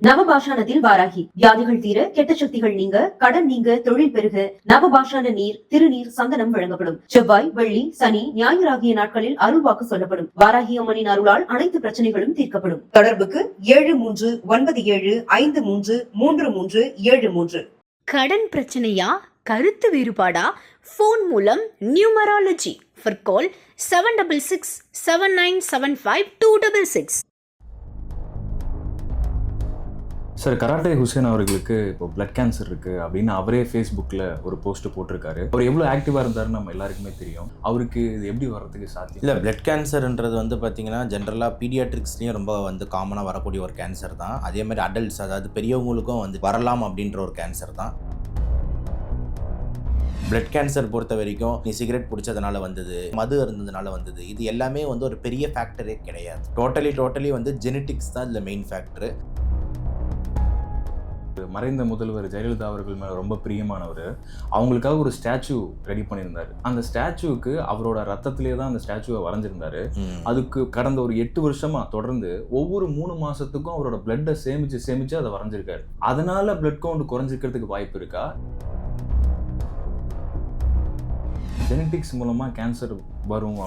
நவபாஷாணத்தில் வாராகி வியாதிகள் தீர, கெட்ட சக்திகள் நீங்க, கடன் நீங்க, தொழில் பெருக நவபாஷாண நீர், திருநீர், சந்தனம் வழங்கப்படும். செவ்வாய், வெள்ளி, சனி, ஞாயிறு ஆகிய நாட்களில் அருள்வாக்கு சொல்லப்படும். வாராகி அம்மனின் அருளால் அனைத்து பிரச்சனைகளும் தீர்க்கப்படும். தொடர்புக்கு 7397533373. கடன் பிரச்சனையா, கருத்து வேறுபாடா? போன் மூலம் numerology. For call 766-7975-266. Sir, karate Hussain அவர்களுக்கு இப்போ பிளட் கேன்சர் இருக்குது அப்படின்னு அவரே ஃபேஸ்புக்கில் ஒரு போஸ்ட் போட்டிருக்காரு. அவர் எவ்வளோ ஆக்டிவாக இருந்தாருன்னு நம்ம எல்லாருக்குமே தெரியும். அவருக்கு இது எப்படி வர்றதுக்கு சாத்தியம்? இல்லை, பிளட் கேன்சர்ன்றது வந்து பார்த்திங்கன்னா ஜென்ரலாக பீடியாட்ரிக்ஸ்லேயும் ரொம்ப காமனாக வரக்கூடிய ஒரு கேன்சர் தான். அதே மாதிரி அடல்ட்ஸ், அதாவது பெரியவங்களுக்கும் வரலாம் அப்படின்ற ஒரு கேன்சர் தான். பிளட் கேன்சர் பொறுத்த வரைக்கும் நீ சிகரெட் பிடிச்சதுனால வந்தது, மது இருந்ததுனால வந்தது, இது எல்லாமே ஒரு பெரிய ஃபேக்டரே கிடையாது. டோட்டலி ஜெனட்டிக்ஸ் தான் இதில் மெயின் ஃபேக்டரு. மறைந்த முதல்வர் ஜெயலலிதா அவர்கள் மேலே ரொம்ப பிரியமானவர். அவங்களுக்காக ஒரு ஸ்டாச்சு ரெடி பண்ணியிருந்தார். அந்த ஸ்டாச்சுவுக்கு அவரோட ரத்தத்திலே தான் அந்த ஸ்டாச்சுவை வரைஞ்சிருந்தாரு. அதுக்கு கடந்த ஒரு 8 வருஷமா தொடர்ந்து ஒவ்வொரு 3 மாசத்துக்கும் அவரோட பிளட்டை சேமிச்சு அதை வரைஞ்சிருக்காரு. அதனால பிளட் கவுண்ட் குறைஞ்சிக்கிறதுக்கு வாய்ப்பு இருக்கா? ஜெனட்டிக்ஸ் மூலமா கேன்சர் வரும்,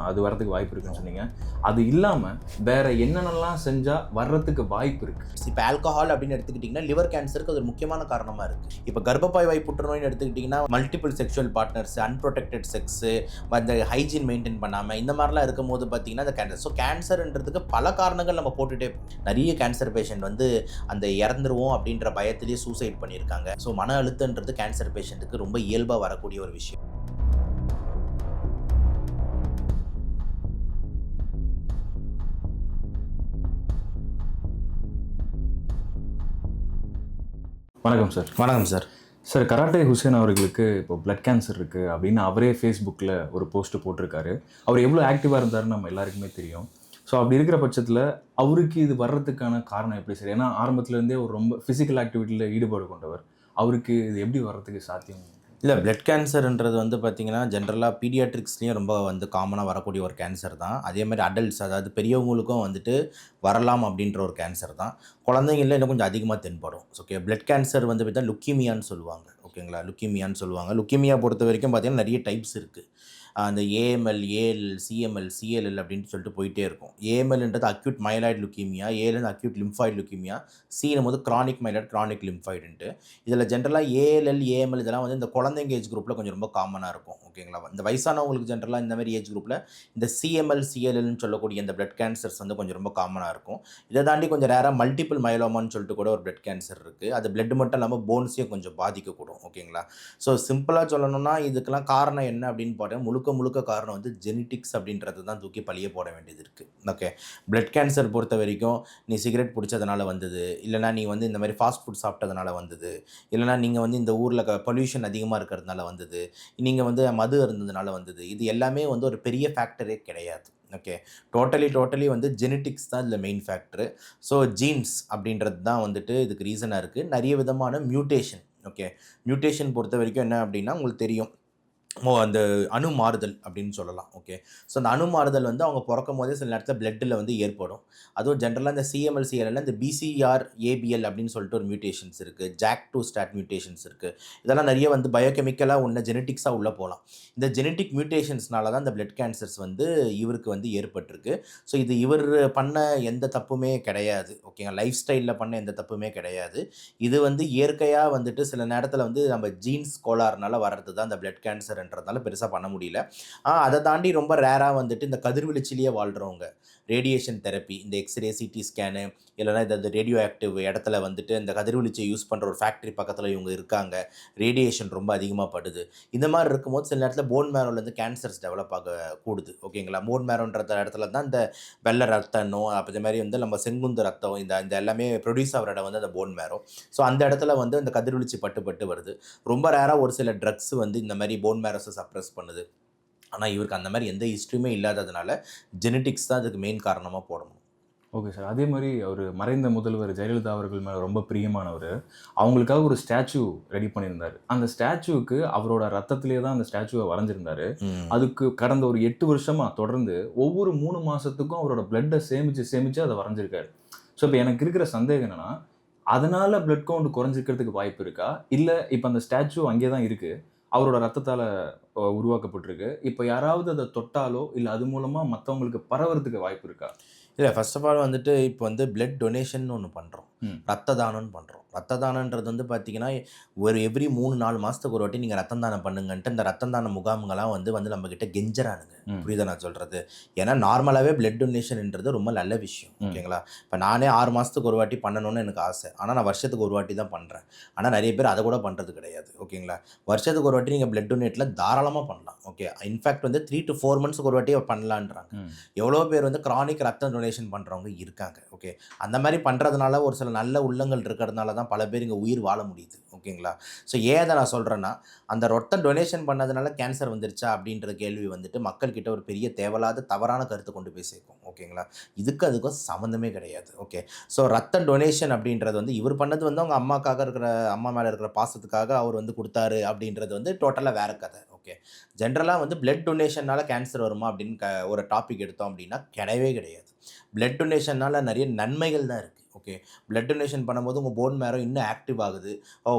அது வரதுக்கு வாய்ப்பு இருக்குன்னு சொன்னீங்க. அது இல்லாமல் வேற என்னென்னலாம் செஞ்சால் வர்றதுக்கு வாய்ப்பு இருக்கு? இப்போ ஆல்கஹால் அப்படின்னு எடுத்துக்கிட்டிங்கன்னா லிவர் கேன்சருக்கு அது ஒரு முக்கியமான காரணமாக இருக்குது. இப்போ கர்ப்பப்பை வாய் புற்றுநோய்னு எடுத்துக்கிட்டிங்கன்னா multiple sexual partners, unprotected sex, அந்த ஹைஜீன் மெயின்டைன் பண்ணாமல் இந்த மாதிரிலாம் இருக்கும் போது பார்த்தீங்கன்னா அந்த கேன்சர். ஸோ கேன்சர்ன்றதுக்கு பல காரணங்கள் நம்ம போட்டுகிட்டே நிறைய கேன்சர் பேஷண்ட் அந்த இறந்துருவோம் அப்படின்ற பயத்திலேயே சூசைட் பண்ணியிருக்காங்க. ஸோ மன அழுத்தன்றது கேன்சர் பேஷண்ட்டுக்கு ரொம்ப இயல்பாக வரக்கூடிய ஒரு விஷயம். வணக்கம் சார். வணக்கம் சார். சார், கராட்டே ஹுசேன் அவர்களுக்கு இப்போ பிளட் கேன்சர் இருக்குது அப்படின்னு அவரே ஃபேஸ்புக்கில் ஒரு போஸ்ட் போட்டிருக்காரு. அவர் எவ்வளோ ஆக்டிவாக இருந்தாருன்னு நம்ம எல்லாருக்குமே தெரியும். ஸோ அப்படி இருக்கிற பட்சத்தில் அவருக்கு இது வர்றதுக்கான காரணம் எப்படி சார்? ஏன்னா ஆரம்பத்துலேருந்தே ஒரு ரொம்ப ஃபிசிக்கல் ஆக்டிவிட்டியில் ஈடுபாடு கொண்டவர். அவருக்கு இது எப்படி வர்றதுக்கு சாத்தியம்? இல்லை, பிளட் கேன்சர்ன்றது பார்த்திங்கன்னா ஜென்ரலாக பீடியாட்ரிக்ஸ்லேயும் ரொம்ப காமனாக வரக்கூடிய ஒரு கேன்சர் தான். அதே மாதிரி அடல்ட்ஸ், அதாவது பெரியவங்களுக்கும் வரலாம் அப்படின்ற ஒரு கேன்சர் தான். குழந்தைங்களில் இன்னும் கொஞ்சம் அதிகமாக தென்படும். ஓகே, பிளட் கேன்சர் பார்த்தீங்கன்னா லுக்கீமியான்னு சொல்லுவாங்க. ஓகேங்களா, லுக்கீமியான்னு சொல்லுவாங்க. லுக்கீமியா பொறுத்த வரைக்கும் பார்த்திங்கன்னா நிறைய டைப்ஸ் இருக்குது. அந்த ஏஎம்எல், ஏஎல், சிஎம்எல், சிஎல்எல் அப்படின்னு சொல்லிட்டு போயிட்டே இருக்கும். ஏஎம்எல்ன்றது acute myeloid leukaemia, AL acute lymphoid leukaemia, சினும் கிரானிக் மைலாய்டு, கிரானிக் லிம்ஃபாய்டுன்ட்டு. இதில் ஜென்ரலாக ஏஎல்எல், ஏஎம்எல் இதெல்லாம் இந்த குழந்தைங்க ஏஜ் குரூப்பில் கொஞ்சம் ரொம்ப காமனாக இருக்கும். ஓகேங்களா, இந்த வயசானவங்களுக்கு ஜென்ரலாக இந்த மாதிரி ஏஜ் குரூப்பில் இந்த சிஎம்எல், சிஎல்எல்னு சொல்லக்கூடிய இந்த பிளட் கேன்சர்ஸ் கொஞ்சம் ரொம்ப காமனாக இருக்கும். இதை தாண்டி கொஞ்சம் ரேராக மல்டிபிள் மைலோமான்னு சொல்லிட்டு கூட ஒரு பிளட் கேன்சர் இருக்குது. அது பிளட் மட்டும் இல்லாமல் போன்ஸையும் கொஞ்சம் பாதிக்கக்கூடும். ஓகேங்களா, ஸோ சிம்பிளாக சொல்லணும்னா இதுக்கெல்லாம் காரணம் என்ன அப்படின்னு பார்த்தா முழுக்க காரணம் ஜெனட்டிக்ஸ் அப்படின்றது தான் தூக்கி பழிய போட வேண்டியது இருக்குது. ஓகே, பிளட் கேன்சர் பொறுத்த வரைக்கும் நீ சிகரெட் பிடிச்சதுனால வந்தது, இல்லைனா நீ இந்த மாதிரி ஃபாஸ்ட் ஃபுட் சாப்பிட்டதுனால வந்தது, இல்லைனா நீங்கள் இந்த ஊரில் பொல்யூஷன் அதிகமாக இருக்கிறதுனால வந்தது, நீங்கள் மது இருந்ததுனால வந்தது, இது எல்லாமே ஒரு பெரிய ஃபேக்டரே கிடையாது. ஓகே, டோட்டலி ஜெனட்டிக்ஸ் தான் இதில் மெயின் ஃபேக்டரு. ஸோ ஜீன்ஸ் அப்படின்றது தான் இதுக்கு ரீசனாக இருக்குது. நிறைய விதமான மியூட்டேஷன். ஓகே, மியூட்டேஷன் பொறுத்த வரைக்கும் என்ன அப்படின்னா உங்களுக்கு தெரியும், அந்த அணு மாறுதல் அப்படின்னு சொல்லலாம். ஓகே, ஸோ அந்த அணு மாறுதல் அவங்க பிறக்கும் போதே சில நேரத்தில் பிளட்டில் ஏற்படும். அதுவும் ஜென்ரலாக இந்த சிஎம்எல், சிஎல்எல், இந்த பிசிஆர், ஏபிஎல் அப்படின்னு சொல்லிட்டு ஒரு மியூட்டேஷன்ஸ் இருக்குது. JAK2 ஸ்டாட் மியூட்டேஷன்ஸ் இருக்குது. இதெல்லாம் நிறைய பயோகெமிக்கலாக ஜெனட்டிக்ஸாக உள்ளே போகலாம். இந்த ஜெனட்டிக் மியூட்டேஷன்ஸ்னால தான் இந்த பிளட் கேன்சர்ஸ் இவருக்கு ஏற்பட்டிருக்கு. ஸோ இது இவர் பண்ண எந்த தப்புமே கிடையாது. ஓகேங்க, லைஃப் ஸ்டைலில் பண்ண எந்த தப்புமே கிடையாது. இது இயற்கையாக சில நேரத்தில் நம்ம ஜீன்ஸ் கோளாறுனால வர்றது தான் இந்த பிளட் கேன்சர் ன்றதால பெருசாக பண்ண முடியல. அதை தாண்டி ரொம்ப ரேராக இந்த கதிர்வீழ்ச்சிலேயே வாழ்கிறவங்க, ரேடியேஷன் தெரப்பி, இந்த எக்ஸ்ரே, சிடி ஸ்கேனு, இல்லைனா இந்த ரேடியோ ஆக்டிவ் இடத்துல இந்த கதிர்வீழ்ச்சியை யூஸ் பண்ணுற ஒரு ஃபேக்ட்ரி பக்கத்தில் இவங்க இருக்காங்க, ரேடியேஷன் ரொம்ப அதிகமாக படுது. இந்த மாதிரி இருக்கும்போது சில நேரத்தில் போன் மேரோலேருந்து கேன்சர்ஸ் டெவலப் ஆக கூடுது. ஓகேங்களா, போன் மேரோன்ற இடத்துல தான் இந்த வெள்ளை ரத்தம், அப்போ இது மாதிரி நம்ம செங்குந்து ரத்தம், இந்த எல்லாமே ப்ரொடியூஸ் ஆகிற இடம் அந்த போன் மேரோ. ஸோ அந்த இடத்துல இந்த கதிர்வீழ்ச்சி பட்டு வருது. ரொம்ப ரேராக ஒரு சில ட்ரக்ஸ் இந்த மாதிரி போன் மேரோஸை சப்ரஸ் பண்ணுது. ஆனால் இவருக்கு அந்த மாதிரி எந்த ஹிஸ்ட்ரியுமே இல்லாததுனால ஜெனட்டிக்ஸ் தான் அதுக்கு மெயின் காரணமாக போடணும். ஓகே சார், அதே மாதிரி அவர் மறைந்த முதல்வர் ஜெயலலிதா அவர்கள் மேலே ரொம்ப பிரியமானவர். அவங்களுக்காக ஒரு ஸ்டாச்சு ரெடி பண்ணியிருந்தார். அந்த ஸ்டாச்சுவுக்கு அவரோட ரத்தத்திலே தான் அந்த ஸ்டாச்சுவை வரைஞ்சிருந்தாரு. அதுக்கு கடந்த ஒரு 8 வருஷமா தொடர்ந்து ஒவ்வொரு 3 மாசத்துக்கும் அவரோட பிளட்டை சேமிச்சு அதை வரைஞ்சிருக்காரு. ஸோ இப்போ எனக்கு இருக்கிற சந்தேகம் என்னன்னா, அதனால பிளட் கவுண்ட் குறைஞ்சிக்கிறதுக்கு வாய்ப்பு இருக்கா? இல்ல இப்ப அந்த ஸ்டாச்சு அங்கே தான் இருக்கு. அவரோட ரத்தத்தால உருவாக்கப்பட்டிருக்கு. இப்ப யாராவது அத தொட்டாலோ, இல்ல அது மூலமா மத்தவங்களுக்கு பரவறதுக்கு வாய்ப்பு இருக்கா? இல்லை, ஃபர்ஸ்ட் ஆஃப் ஆல் வந்துட்டு இப்போ வந்து பிளட் டொனேஷன் ஒன்று பண்ணுறோம், ம். ரத்த தானம்னு பண்ணுறோம். ரத்த தானன்றது வந்து பார்த்தீங்கன்னா ஒரு எவ்ரி 3-4 மாதத்துக்கு ஒரு வாட்டி நீங்கள் ரத்தம் தானம் பண்ணுங்கன்ட்டு இந்த ரத்தம் தான முகாம்களாம் வந்து நம்மக்கிட்ட கெஞ்சறானுங்க. ம். புரியுதா நான் சொல்கிறது? ஏன்னா நார்மலாகவே பிளட் டொனேஷன்ன்றது ரொம்ப நல்ல விஷயம். ம். ஓகேங்களா? இப்போ நானே 6 மாதத்துக்கு ஒரு வாட்டி பண்ணணும்னு எனக்கு ஆசை. ஆனால் நான் வருஷத்துக்கு ஒரு வாட்டி தான் பண்ணுறேன். ஆனால் நிறைய பேர் அதை கூட பண்ணுறது கிடையாது. ஓகேங்களா? வருஷத்துக்கு ஒரு வாட்டி நீங்கள் பிளட் டொனேட்டில் தாராளமாக பண்ணலாம். ஓகே, இன்ஃபேக்ட் வந்து 3 to 4 months ஒரு வாட்டி பண்ணலான்றாங்க. ம். எவ்வளோ பேர் வந்து கிரானிக் ரத்த டொனேஷன் பண்ணுறவங்க இருக்காங்க. ஓகே, அந்த மாதிரி பண்ணுறதுனால ஒரு சில நல்ல உள்ளங்கள் இருக்கிறதுனால தான் பல பேர் இங்கே உயிர் வாழ முடியுது. ஓகேங்களா? ஸோ ஏன் அதை நான் சொல்கிறேன்னா, அந்த ரத்த டொனேஷன் பண்ணதுனால கேன்சர் வந்துருச்சா அப்படின்ற கேள்வி வந்துட்டு மக்கள்கிட்ட ஒரு பெரிய தேவையில்லாத தவறான கருத்தை கொண்டு போய் சேர்க்கும். ஓகேங்களா? அதுக்கும் சம்மந்தமே கிடையாது. ஓகே, ஸோ ரத்த டொனேஷன் அப்படின்றது வந்து இவர் பண்ணது வந்து அவங்க அம்மா மேலே இருக்கிற பாசத்துக்காக அவர் வந்து கொடுத்தாரு அப்படின்றது வந்து டோட்டலாக வேற கதை. ஓகே, ஜென்ரலாக வந்து பிளட் டொனேஷனால் கேன்சர் வருமா அப்படின்னு ஒரு டாபிக் எடுத்தோம் அப்படின்னா கிடையவே கிடையாது. பிளட் டொனேஷனால் நிறைய நன்மைகள் தான் இருக்குது. ஓகே, பிளட் டொனேஷன் பண்ணும்போது உங்கள் போன் மேரோ இன்னும் ஆக்டிவ் ஆகுது.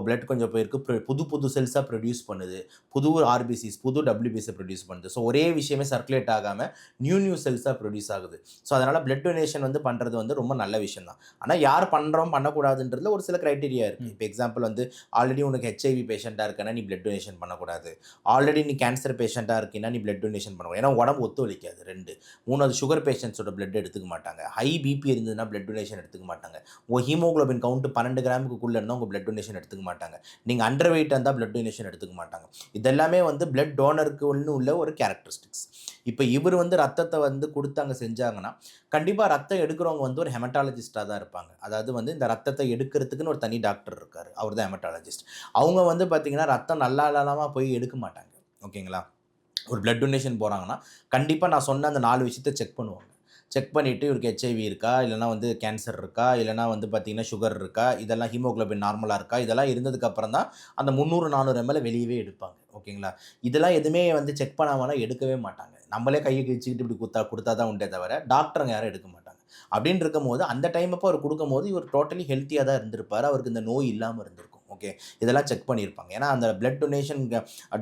பிளட் கொஞ்சம் போயிருக்கு, புது செல்ஸாக ப்ரொடியூஸ் பண்ணுது, புது ஆர்பிசிஸ், புது டபிள்யூபிஸை ப்ரொடியூஸ் பண்ணுது. ஸோ ஒரே விஷயமே சர்க்குலேட் ஆகாமல் நியூ செல்ஸாக ப்ரொடியூஸ் ஆகுது. ஸோ அதனால் பிளட் டொனேஷன் வந்து பண்ணுறது வந்து ரொம்ப நல்ல விஷயம் தான். ஆனால் யார் பண்ணுறோம் பண்ணக்கூடாதுன்றதுல ஒரு சில க்ரைட்டீரியா இருக்குது. இப்போ எக்ஸாம்பிள் வந்து ஆல்ரெடி உனக்கு ஹெச்ஐவி பேஷண்ட்டாக இருக்குன்னா நீ பிளட் டொனேஷன் பண்ணக்கூடாது. ஆல்ரெடி நீ கேன்சர் பேஷண்ட்டாக இருக்கீங்கன்னா நீ பிளட் டொனேஷன் பண்ணக்கூடாது. ஏன்னா உடம்பு ஒத்துழைக்காது. 2 3 சுகர் பேஷண்ட்ஸோட பிளட் எடுத்துக்க மாட்டாங்க. ஹை பிபி இருந்ததுன்னா பிளட் டொனேஷன் எடுத்துக்க மாட்டாங்க. உங்கள் ஹீமோகுளோபின் கவுண்ட் 12 கிராமுக்குள்ளே இருந்தால் உங்கள் பிளட் டொனேஷன் எடுத்துக்க மாட்டாங்க. நீங்கள் அண்டர் வெயிட் இருந்தால் பிளட் டொனேஷன் எடுத்துக்க மாட்டாங்க. இதெல்லாமே வந்து பிளட் டோனருக்கு உள்ள ஒரு கேரக்டரிஸ்டிக்ஸ். இப்போ இவர் வந்து ரத்தத்தை வந்து கொடுத்து அங்கே செஞ்சாங்கன்னா கண்டிப்பாக ரத்தம் எடுக்கிறவங்க வந்து ஒரு ஹெமட்டாலஜிஸ்டாக தான் இருப்பாங்க. அதாவது வந்து இந்த ரத்தத்தை எடுக்கிறதுக்குன்னு ஒரு தனி டாக்டர் இருக்கார், அவர் தான் ஹெமட்டாலஜிஸ்ட். அவங்க வந்து பார்த்திங்கன்னா ரத்தம் நல்லா இல்லாமல் போய் எடுக்க மாட்டாங்க. ஓகேங்களா? ஒரு பிளட் டொனேஷன் போகிறாங்கன்னா கண்டிப்பாக நான் சொன்ன அந்த 4 விஷயத்தை செக் பண்ணுவாங்க. செக் பண்ணிவிட்டு இவருக்கு ஹெச்ஐவி இருக்கா, இல்லைனா வந்து கேன்சர் இருக்கா, இல்லைனா வந்து பார்த்திங்கன்னா சுகர் இருக்கா, இதெல்லாம் ஹீமோகுளோபின் நார்மலாக இருக்கா, இதெல்லாம் இருந்ததுக்கப்புறம் தான் அந்த 300-400 ml வெளியவே எடுப்பாங்க. ஓகேங்களா? இதெல்லாம் எதுவுமே வந்து செக் பண்ணாமலாம் எடுக்கவே மாட்டாங்க. நம்மளே கையை கிழிச்சிக்கிட்டு இப்படி கொடுத்தா தான் உண்டே தவிர டாக்டருங்க யாரும் எடுக்க மாட்டாங்க. அப்படின்னு இருக்கும்போது அந்த டைம் அப்போ அவர் கொடுக்கும்போது இவர் டோட்டலி ஹெல்த்தியாக தான் இருந்திருப்பார். அவருக்கு இந்த நோய் இல்லாமல் இருந்திருக்கும். ஓகே, இதெல்லாம் செக் பண்ணியிருப்பாங்க. ஏன்னா அந்த பிளட்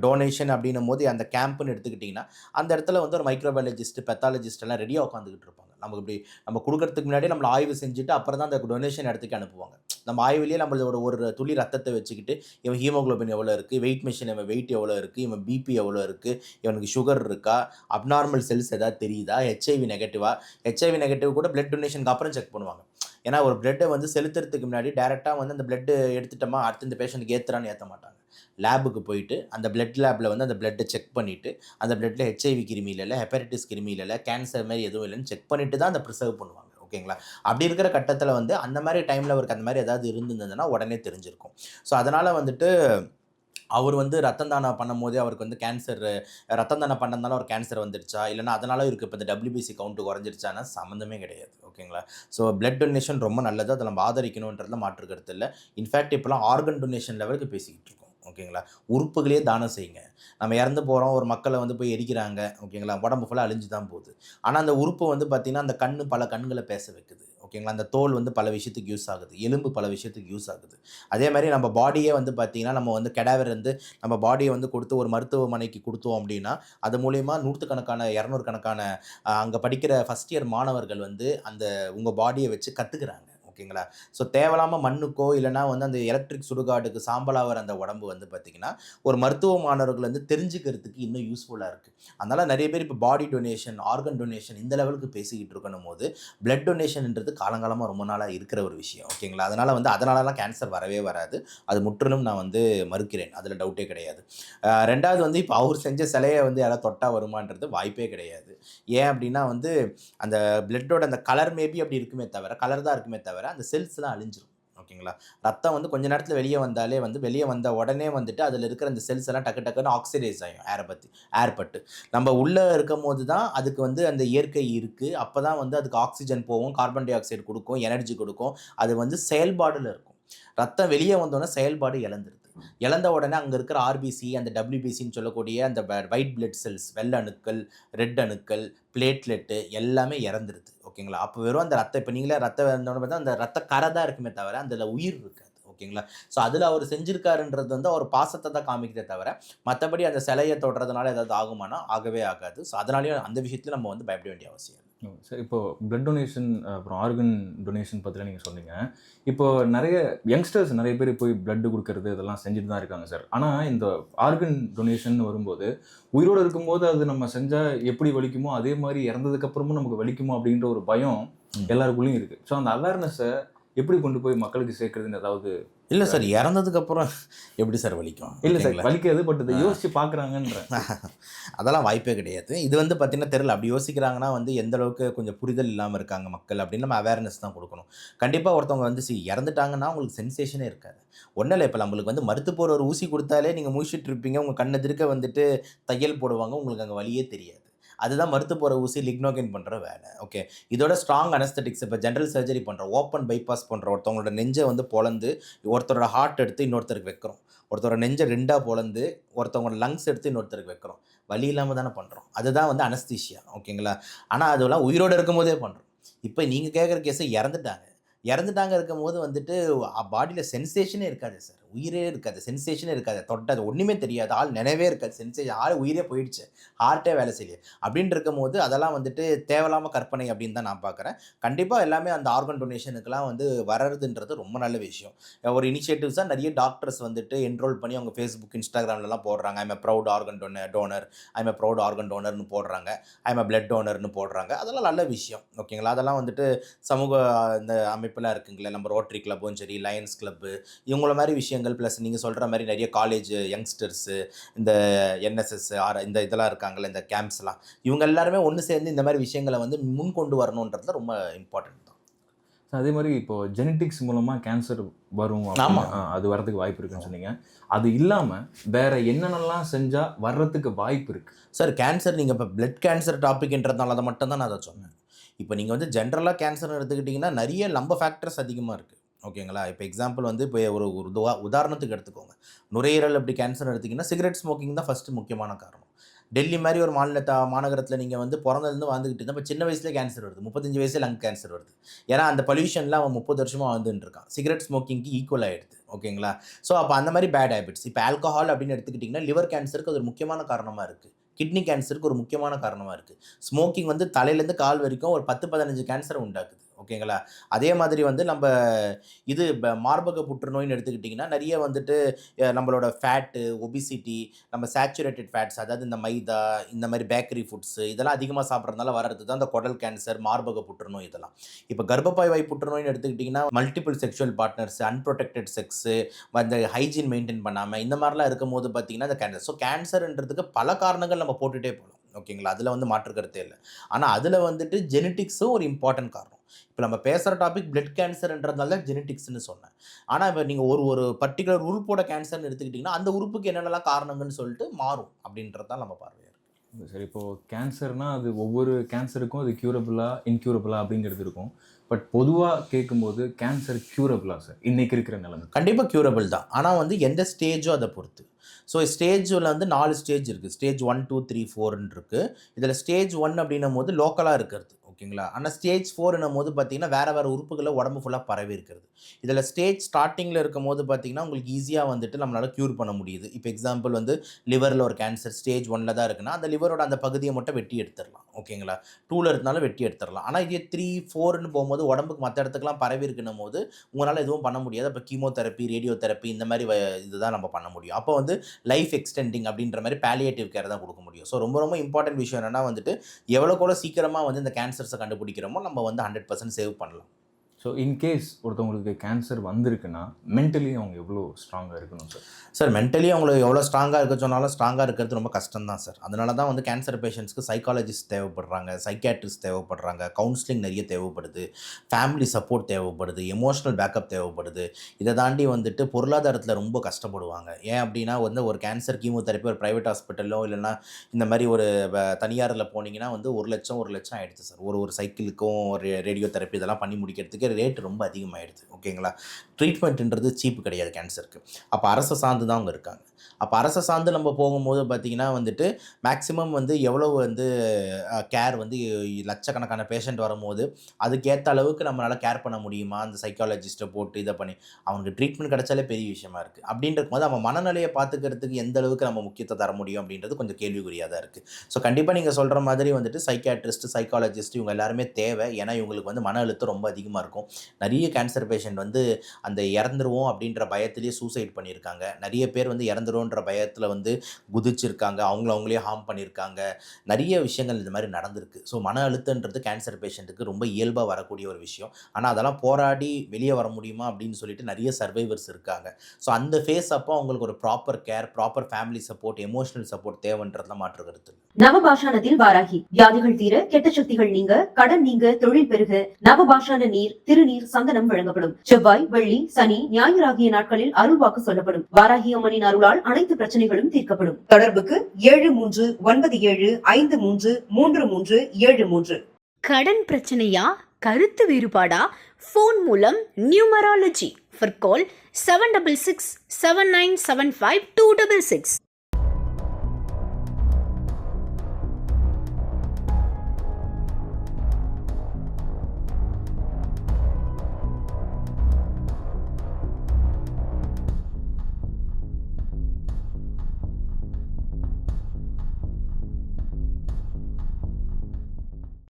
டொனேஷன் அப்படின்னும் போது அந்த கேம்ப்னு எடுத்துக்கிட்டிங்கன்னா அந்த இடத்துல வந்து ஒரு மைக்ரோபயாலஜிஸ்ட், பெத்தாலஜிஸ்ட் எல்லாம் ரெடியாக உட்காந்துக்கிட்டு இருப்பாங்க. நமக்கு இப்படி நம்ம கொடுக்கறதுக்கு முன்னாடி நம்மளை ஆய்வு செஞ்சுட்டு அப்புறம் தான் அந்த டொனேஷன் இடத்துக்கு அனுப்புவாங்க. நம்ம ஆய்வுலேயே நம்மளோட ஒரு துளி ரத்தத்தை வச்சுக்கிட்டு இவன் ஹீமோகுளோபின் எவ்வளோ இருக்குது, வெயிட் மிஷின் இவன் வெயிட் எவ்வளோ இருக்குது, இவன் பிபி எவ்வளோ இருக்குது, இவனுக்கு சுகர் இருக்கா, அப்நார்மல் செல்ஸ் ஏதாவது தெரியுதா, ஹெச்ஐவி நெகட்டிவ் கூட பிளட் டொனேஷனுக்கு அப்புறம் செக் பண்ணுவாங்க. ஏன்னா ஒரு பிளட்டை வந்து செலுத்துறதுக்கு முன்னாடி டேரெக்டாக வந்து அந்த பிளட்டு எடுத்துட்டோமா அடுத்து இந்த பேஷண்ட்டுக்கு ஏற்ற மாட்டாங்க. லேபுக்கு போயிட்டு அந்த பிளட் லேபில் வந்து அந்த பிளட்டை செக் பண்ணிவிட்டு அந்த பிளட்டில் ஹெச்ஐவி கிருமி இல்லை, ஹெப்படைட்டிஸ் கிருமி இல்லை, கேன்சர் மாதிரி எதுவும் இல்லைன்னு செக் பண்ணிவிட்டு தான் அந்த ப்ரிசர்வ் பண்ணுவாங்க. ஓகேங்களா? அப்படி இருக்கிற கட்டத்தில் வந்து அந்த மாதிரி டைமில் அவருக்கு அந்த மாதிரி ஏதாவது இருந்திருந்ததுன்னா உடனே தெரிஞ்சிருக்கும். ஸோ அதனால் வந்துட்டு அவர் வந்து ரத்தம் தானம் பண்ணும்போதே அவருக்கு வந்து ரத்தம் தானம் பண்ணதுனால ஒரு கேன்சர் வந்துருச்சா, இல்லைனா அதனால இவருக்கு இப்போ இந்த டபிள்யூபிசி கவுண்ட் குறைஞ்சிருச்சானா சம்மந்தமே கிடையாது. ஓகேங்களா? ஸோ பிளட் டொனேஷன் ரொம்ப நல்லது, அதை நம்ம ஆதரிக்கணுன்றதுல மாற்று கருத்து இல்லை. இன்ஃபேக்ட் இப்போலாம் ஆர்கன் டொனேஷன் லெவலுக்கு பேசிக்கிட்டு இருக்கோம். ஓகேங்களா? உறுப்புகளே தானம் செய்யுங்க. நம்ம இறந்து போகிறோம், ஒரு மக்களை வந்து போய் எரிக்கிறாங்க. ஓகேங்களா? உடம்பு ஃபுல்லாக அழிஞ்சு தான் போகுது. ஆனால் அந்த உறுப்பு வந்து பார்த்திங்கன்னா அந்த கண்ணு பல கண்களை பேச வைக்குது. ஓகேங்களா? அந்த தோல் வந்து பல விஷயத்துக்கு யூஸ் ஆகுது, எலும்பு பல விஷயத்துக்கு யூஸ் ஆகுது. அதே மாதிரி நம்ம பாடியே வந்து பார்த்திங்கன்னா நம்ம வந்து கெடாவர் வந்து நம்ம பாடியை வந்து கொடுத்து ஒரு மருத்துவமனைக்கு கொடுத்தோம் அப்படின்னா அது மூலயமா 200 கணக்கான அங்கே படிக்கிற ஃபஸ்ட் இயர் மாணவர்கள் வந்து அந்த உங்கள் பாடியை வச்சு கற்றுக்குறாங்க. ஓகேங்களா? ஸோ தேவையில்லாமல் மண்ணுக்கோ இல்லைனா வந்து அந்த எலக்ட்ரிக் சுடுகாட்டுக்கு சாம்பலாக அந்த உடம்பு வந்து பார்த்திங்கன்னா ஒரு மருத்துவ மாணவர்கள் வந்து தெரிஞ்சுக்கிறதுக்கு இன்னும் யூஸ்ஃபுல்லாக இருக்குது. அதனால் நிறைய பேர் இப்போ பாடி டொனேஷன், ஆர்கன் டொனேஷன் இந்த லெவலுக்கு பேசிக்கிட்டு இருக்கணும் போது பிளட் டொனேஷன்ன்றது காலங்காலமாக ரொம்ப நாளாக இருக்கிற ஒரு விஷயம். ஓகேங்களா? அதனாலலாம் கேன்சர் வரவே வராது. அது முற்றிலும் நான் வந்து மறுக்கிறேன், அதில் டவுட்டே கிடையாது. ரெண்டாவது வந்து இப்போ அவர் செஞ்ச சிலையை வந்து யாராவது தொட்டால் வருமானது வாய்ப்பே கிடையாது. ஏன் அப்படின்னா வந்து அந்த பிளட்டோட அந்த கலர் மேபி அப்படி இருக்குமே தவிர, கலர் தான் இருக்குமே தவிர அந்த செல்ஸ்லாம் அழிஞ்சிரும். ஓகேங்களா? ரத்தம் வந்து கொஞ்ச நேரத்தில் வெளியே வந்த உடனே வந்துட்டு அதில் இருக்கிற அந்த செல்ஸ் எல்லாம் டக்குன்னு ஆக்சிடைஸ் ஆகும் ஏர் பட்டு. நம்ம உள்ளே இருக்கும் போது தான் அதுக்கு வந்து அந்த இயற்கை இருக்குது. அப்போ தான் வந்து அதுக்கு ஆக்சிஜன் போகும், கார்பன் டை ஆக்சைடு கொடுக்கும், எனர்ஜி கொடுக்கும். அது வந்து செயல்பாடில் இருக்கும். ரத்தம் வெளியே வந்தோடனே செயல்பாடு இழந்த உடனே அங்கே இருக்கிற ஆர்பிசி, அந்த டபிள்யூபிசின்னு சொல்லக்கூடிய அந்த ஒயிட் பிளட் செல்ஸ், வெள்ளை அணுக்கள், ரெட் அணுக்கள், பிளேட்லெட்டு எல்லாமே இறந்துருது. ஓகேங்களா. அப்போ வெறும் அந்த ரத்தம், இப்போ நீங்களே ரத்தம் பார்த்தா அந்த ரத்த கரை தான் இருக்குமே தவிர அதில் உயிர் இருக்காது. ஓகேங்களா. ஸோ அதில் அவர் செஞ்சிருக்காருன்றது வந்து அவர் பாசத்தை தான் காமிக்கிறதே தவிர மற்றபடி அந்த சிலையை தொடுறதுனால ஏதாவது ஆகுமானா ஆகவே ஆகாது. ஸோ அதனாலேயும் அந்த விஷயத்தில் நம்ம வந்து பயப்பட வேண்டிய அவசியம் இல்லை. சரி, இப்போ பிளட் டொனேஷன் அப்புறம் ஆர்கன் டொனேஷன் பற்றிலாம் நீங்கள் சொன்னீங்க. இப்போ நிறைய யங்ஸ்டர்ஸ் நிறைய பேர் போய் பிளட் கொடுக்கறது இதெல்லாம் செஞ்சுட்டு தான் இருக்காங்க சார். ஆனால் இந்த ஆர்கன் டொனேஷன் வரும்போது உயிரோடு இருக்கும்போது அது நம்ம செஞ்சால் எப்படி வலிக்குமோ அதே மாதிரி இறந்ததுக்கப்புறமும் நமக்கு வலிக்குமோ அப்படின்ற ஒரு பயம் எல்லாருக்குள்ளேயும் இருக்குது. ஸோ அந்த அவேர்னஸை எப்படி கொண்டு போய் மக்களுக்கு சேர்க்கறதுன்னு ஏதாவது? இல்லை சார், இறந்ததுக்கப்புறம் எப்படி சார் வலிக்கும்? இல்லை சார், வலிக்காது, பட் இதை யோசிச்சு பார்க்குறாங்கன்ற அதெல்லாம் வாய்ப்பே கிடையாது. இது வந்து பார்த்தீங்கன்னா தெரியல, அப்படி யோசிக்கிறாங்கன்னா வந்து எந்த அளவுக்கு கொஞ்சம் புரிதல் இல்லாமல் இருக்காங்க மக்கள் அப்படின்னு நம்ம அவேர்னஸ் தான் கொடுக்கணும். கண்டிப்பாக ஒருத்தவங்க வந்து இறந்துட்டாங்கன்னா உங்களுக்கு சென்சேஷனே இருக்காது. ஒன்றும் இல்லை, இப்போ நம்மளுக்கு வந்து மருத்துவ ஒரு ஊசி கொடுத்தாலே நீங்கள் முழிச்சிட்டு இருப்பீங்க, உங்கள் கண்ணு எதிர்க்க வந்துட்டு தையல் போடுவாங்க, உங்களுக்கு அங்கே வலியே தெரியாது. அதுதான் மருத்துவ ஊசி லிக்னோகேன் பண்ணுற வேலை. ஓகே, இதோட ஸ்ட்ராங் அனஸ்தட்டிக்ஸ், இப்போ ஜென்ரல் சர்ஜரி பண்ணுற, ஓப்பன் பைபாஸ் பண்ணுற, ஒருத்தவங்களோட நெஞ்சை வந்து பொளந்து ஒருத்தரோட ஹார்ட் எடுத்து இன்னொருத்தருக்கு வைக்கிறோம், ஒருத்தரோட நெஞ்சை 2ஆக பொளந்து ஒருத்தவங்களோட லங்ஸ் எடுத்து இன்னொருத்தருக்கு வைக்கிறோம், வலி இல்லாமல் தானே பண்ணுறோம். அதுதான் வந்து அனஸ்தீஷியா. ஓகேங்களா. ஆனால் அதெல்லாம் உயிரோடு இருக்கும் போதே பண்ணுறோம். இப்போ நீங்கள் கேட்குற கேஸை இறந்துட்டாங்க இருக்கும்போது வந்துட்டு பாடியில் சென்சேஷனே இருக்காது சார், உயிரே இருக்காது, சென்சேஷனே இருக்காது, தொட்டது ஒன்றுமே தெரியாது, ஆள் நினைவே இருக்காது, சென்சேஷன், ஆள் உயிரே போயிடுச்சு, ஹார்ட்டே வேலை செய்யல அப்படின்னு இருக்கும்போது அதெல்லாம் வந்துட்டு தேவையில்லாமல் கற்பனை அப்படின்னு தான் நான் பார்க்குறேன். கண்டிப்பாக எல்லாமே அந்த ஆர்கன் டொனேஷனுக்குலாம் வந்து வர்றதுன்றது ரொம்ப நல்ல விஷயம். ஒரு இனிஷியேட்டிவ்ஸாக நிறைய டாக்டர்ஸ் வந்துட்டு என்ரோல் பண்ணி அவங்க ஃபேஸ்புக், இன்ஸ்டாகிராம்லலாம் போடுறாங்க. I'm a proud organ donor, I'm a proud organ டோனர்னு போடுறாங்க, ஐம் எ பிளட் டோனர்னு போடுறாங்க. அதெல்லாம் நல்ல விஷயம். ஓகேங்களா. அதெல்லாம் வந்துட்டு சமூக இந்த அமைப்பெல்லாம் இருக்குங்களே, நம்ம ரோட்டரி கிளப்பும் சரி, லயன்ஸ் கிளப்பு, இவங்கள மாதிரி விஷயங்கள், ப்ளஸ் நீங்கள் சொல்கிற மாதிரி நிறைய காலேஜ் யங்ஸ்டர்ஸு, இந்த என்எஸ்எஸ் இந்த இதெல்லாம் இருக்காங்கல்ல, இந்த கேம்ப்ஸ்லாம், இவங்க எல்லாருமே ஒன்று சேர்ந்து இந்த மாதிரி விஷயங்களை வந்து முன் கொண்டு வரணுன்றதுல ரொம்ப இம்பார்ட்டன்ட் தான். அதே மாதிரி இப்போ ஜெனட்டிக்ஸ் மூலமாக கேன்சர் வரும், அது வரதுக்கு வாய்ப்பு இருக்குன்னு சொன்னீங்க. அது இல்லாமல் வேற என்னென்னலாம் செஞ்சால் வர்றதுக்கு வாய்ப்பு இருக்குது சார்? கேன்சர் நீங்கள் இப்போ பிளட் கேன்சர் டாபிக்ன்றதுனால அதை மட்டும் தான் நான் அதை சொன்னேன். இப்போ நீங்கள் வந்து ஜென்ரலாக கேன்சர் எடுத்துக்கிட்டிங்கன்னா நிறைய லம்ப ஃபேக்டர்ஸ் அதிகமாக இருக்குது. ஓகேங்களா. இப்போ எக்ஸாம்பிள் வந்து இப்போ ஒரு உதாரணத்துக்கு எடுத்துக்கோங்க, நுரையீரல் அப்படி கேன்சர் எடுத்திங்கன்னா சிகரெட் ஸ்மோக்கிங் தான் ஃபஸ்ட்டு முக்கியமான காரணம். டெல்லி மாதிரி ஒரு மாநகரத்தில் நீங்கள் வந்து பிறந்ததுலேருந்து வாழ்ந்துக்கிட்டு இருந்தால் இப்போ சின்ன வயசுலேயே கேன்சர் வருது, 35 வயசுல லங் கேன்சர் வருது. ஏன்னா அந்த பொல்யூஷனில் அவன் 30 வருஷமாக வாழ்ந்துட்டு இருக்கான், சிகரெட் ஸ்மோக்கிங்க்கு ஈக்குவல் ஆகிடுது. ஓகேங்களா. ஸோ அப்போ அந்த மாதிரி பேட் ஹேபிட்ஸ். இப்போ ஆல்கஹால் அப்படின்னு எடுத்துக்கிட்டிங்கன்னா லிவர் கேன்சருக்கு அது ஒரு முக்கியமான காரணமாக இருக்குது, கிட்னி கேன்சருக்கு ஒரு முக்கியமான காரணமாக இருக்குது. ஸ்மோக்கிங் வந்து தலையிலேருந்து கால் வரைக்கும் ஒரு 10-15 கேன்சரை உண்டாக்குது. ஓகேங்களா. அதே மாதிரி வந்து நம்ம இது மார்பக புற்றுநோயின்னு எடுத்துக்கிட்டிங்கன்னா நிறைய வந்துட்டு நம்மளோட ஃபேட்டு, ஒபிசிட்டி, நம்ம சேச்சுரேட்டட் ஃபேட்ஸ், அதாவது இந்த மைதா, இந்த மாதிரி பேக்கரி ஃபுட்ஸு இதெல்லாம் அதிகமாக சாப்பிட்றதுனால வர்றது தான் இந்த குடல் கேன்சர், மார்பக புற்றுநோய் இதெல்லாம். இப்போ கர்ப்பப்பை வாய் புற்றுநோயின்னு எடுத்துக்கிட்டிங்கன்னா multiple sexual partners, unprotected sex, அந்த ஹைஜீன் மெயின்டைன் பண்ணாமல் இந்த மாதிரிலாம் இருக்கும் போது பார்த்திங்கன்னா இந்த கேன்சர். ஸோ கேன்சர்ன்றதுக்கு பல காரணங்கள் நம்ம போட்டுகிட்டே போகலாம். ஓகேங்களா. அதில் வந்து மாற்று கருத்தே இல்லை. ஆனால் அதில் வந்துட்டு ஜெனட்டிக்ஸும் ஒரு இம்பார்ட்டன்ட் காரணம். இப்போ நம்ம பேசுகிற டாபிக் பிளட் கேன்சர்ன்றதுனால தான் ஜெனட்டிக்ஸ்னு சொன்னேன். ஆனால் இப்போ நீங்கள் ஒரு பர்டிகுலர் உறுப்போட கேன்சர்னு எடுத்துக்கிட்டிங்கன்னா அந்த உறுப்புக்கு என்னென்னலாம் காரணங்கள்னு சொல்லிட்டு மாறும் அப்படின்றது தான் நம்ம பார்வையாக இருக்குது. சரி, இப்போது கேன்சர்னால் அது ஒவ்வொரு கேன்சருக்கும் அது க்யூரபிளா இன்க்யூரபிளா அப்படிங்கிறது இருக்கும். பட் பொதுவாக கேட்கும்போது கேன்சர் க்யூரபிளா சார் இன்றைக்கி இருக்கிற நிலைமை? கண்டிப்பாக க்யூரபிள் தான். ஆனால் வந்து எந்த ஸ்டேஜோ அதை பொறுத்து. ஸோ ஸ்டேஜில் வந்து 4 ஸ்டேஜ் இருக்குது. ஸ்டேஜ் 1, 2, 3, 4ன்னு இருக்குது. இதில் ஸ்டேஜ் 1 அப்படின்னும் போது லோக்கலாக இருக்கிறது. ஓகேங்களா. ஆனால் ஸ்டேஜ் 4ன்னும் போது பார்த்தீங்கன்னா வேறு உறுப்புகளை உடம்பு ஃபுல்லாக பரவி இருக்கிறது. இதில் ஸ்டேஜ் ஸ்டார்டிங்கில் இருக்கும் போது பார்த்தீங்கன்னா உங்களுக்கு ஈஸியாக வந்துட்டு நம்மளால் க்யூர் பண்ண முடியுது. இப்போ எக்ஸாம்பிள் வந்து லிவரில் ஒரு கேன்சர் ஸ்டேஜ் 1ல் தான் இருக்குன்னா அந்த லிவரோட அந்த பகுதியை மட்டும் வெட்டி எடுத்துடலாம். ஓகேங்களா. 2ல் இருந்தாலும் வெட்டி எடுத்துடலாம். ஆனால் இதே 3, 4ன்னு போகும்போது உடம்புக்கு மற்ற இடத்துக்குலாம் பரவி இருக்குன்னும் போது உங்களால் எதுவும் பண்ண முடியாது. அப்போ கீமோதெரப்பி, ரேடியோ தெரப்பி இந்த மாதிரி இதுதான் நம்ம பண்ண முடியும். அப்போ வந்து லைஃப் எக்ஸ்டெண்டிங் அப்படின்ற மாதிரி பேலியேட்டிவ் கேர் தான் கொடுக்க முடியும். ஸோ ரொம்ப ரொம்ப இம்பார்ட்டன்ட் விஷயம் என்னென்னா வந்துட்டு எவ்வளோ சீக்கிரமாக வந்து இந்த கேன்சர்ஸை கண்டுபிடிக்கிறோமோ நம்ம வந்து 100% சேவ் பண்ணலாம். ஸோ இன்கேஸ் ஒருத்தவங்களுக்கு கேன்சர் வந்திருக்குன்னா மென்டலி அவங்க எவ்வளோ ஸ்ட்ராங்காக இருக்கணும் சார்? சார் மென்டலி அவங்களுக்கு எவ்வளோ ஸ்ட்ராங்காக இருக்க சொன்னாலும் ஸ்ட்ராங்காக இருக்கிறது ரொம்ப கஷ்டம் தான் சார். அதனால தான் வந்து கேன்சர் பேஷண்ட்ஸ்க்கு சைக்காலஜிஸ்ட் தேவைப்படுறாங்க, சைக்கியாட்ரிஸ்ட் தேவைப்படுறாங்க, கவுன்சிலிங் நிறைய தேவைப்படுது, ஃபேமிலி சப்போர்ட் தேவைப்படுது, எமோஷனல் பேக்கப் தேவைப்படுது. இதை தாண்டி வந்துட்டு பொருளாதாரத்தில் ரொம்ப கஷ்டப்படுவாங்க. ஏன் அப்படின்னா வந்து ஒரு கேன்சர் கீமோதெரப்பி ஒரு ப்ரைவேட் ஹாஸ்பிட்டலோ இல்லைனா இந்த மாதிரி ஒரு தனியாரில் போனீங்கன்னா வந்து 1 லட்சம் ஆகிடுது சார். ஒரு சைக்கிளுக்கும் ஒரு ரேடியோ தெரப்பி இதெல்லாம் பண்ணி முடிக்கிறதுக்கு ரேட் ரொம்ப அதிகமாகிடுது. ஓகேங்களா? ட்ரீட்மெண்ட்டுன்றது சீப்பு கிடையாது கேன்சருக்கு. அப்போ அரசை சார்ந்து தான் அவங்க இருக்காங்க. அப்போ அரசை சார்ந்து நம்ம போகும்போது பார்த்திங்கன்னா வந்துட்டு மேக்ஸிமம் வந்து எவ்வளோ வந்து கேர் வந்து லட்சக்கணக்கான பேஷண்ட் வரும்போது அதுக்கேற்ற அளவுக்கு நம்மளால் கேர் பண்ண முடியுமா? அந்த சைக்காலஜிஸ்ட்டை போட்டு இதை பண்ணி அவனுக்கு ட்ரீட்மெண்ட் கிடைச்சாலே பெரிய விஷயமா இருக்குது. அப்படின்றக்கும் போது அவன் மனநிலையை பார்த்துக்கிறதுக்கு எந்த அளவுக்கு நம்ம முக்கியத்துவம் தர முடியும் அப்படின்றது கொஞ்சம் கேள்விக்குறியாக தான் இருக்குது. ஸோ கண்டிப்பாக நீங்கள் சொல்கிற மாதிரி வந்துட்டு சைக்காட்ரிஸ்ட், சைக்காலஜிஸ்ட் இவங்க எல்லாருமே தேவை. ஏன்னா இவங்களுக்கு வந்து மன அழுத்தம் ரொம்ப அதிகமாக இருக்கும். நிறைய கேன்சர் பேஷண்ட் வந்து அந்த இறந்துருவோம் அப்படின்ற பயத்திலேயே சூசைட் பண்ணியிருக்காங்க. நிறைய பேர் வந்து இறந்துருவோன்ற பயத்தில் வந்து குதிச்சிருக்காங்க. அவங்களே ஹார்ம் பண்ணியிருக்காங்க. நிறைய விஷயங்கள் இந்த மாதிரி நடந்திருக்கு. ஸோ மன அழுத்தன்றது கேன்சர் பேஷண்ட்டுக்கு ரொம்ப இயல்பாக வரக்கூடிய ஒரு விஷயம். ஆனால் அதெல்லாம் போராடி வெளியே வர முடியுமா அப்படின்னு சொல்லிட்டு நிறைய சர்வைவர்ஸ் இருக்காங்க. ஸோ அந்த ஃபேஸ் அப்போ அவங்களுக்கு ஒரு proper care, proper family support, emotional support தேவைன்றதுல மாற்று கருத்து. நவபாஷானத்தில் வாராகி வியாதிகள் தீர, கெட்ட சக்திகள் நீங்க, கடன் நீங்க, தொழில் பெருக நவபாஷான நீர், திருநீர், சந்தனம் வழங்கப்படும். செவ்வாய், வெள்ளி, சனி, ஞாயிறு ஆகிய நாட்களில் அருள்வாக்கு சொல்லப்படும். வாராகி அம்மனின் அருளால் அனைத்து பிரச்சனைகளும் தீர்க்கப்படும். தொடர்புக்கு 7397533373. கடன் பிரச்சனையா, கருத்து வேறுபாடா, ஃபோன் மூலம் நியூமராலஜி. For call 7667975266.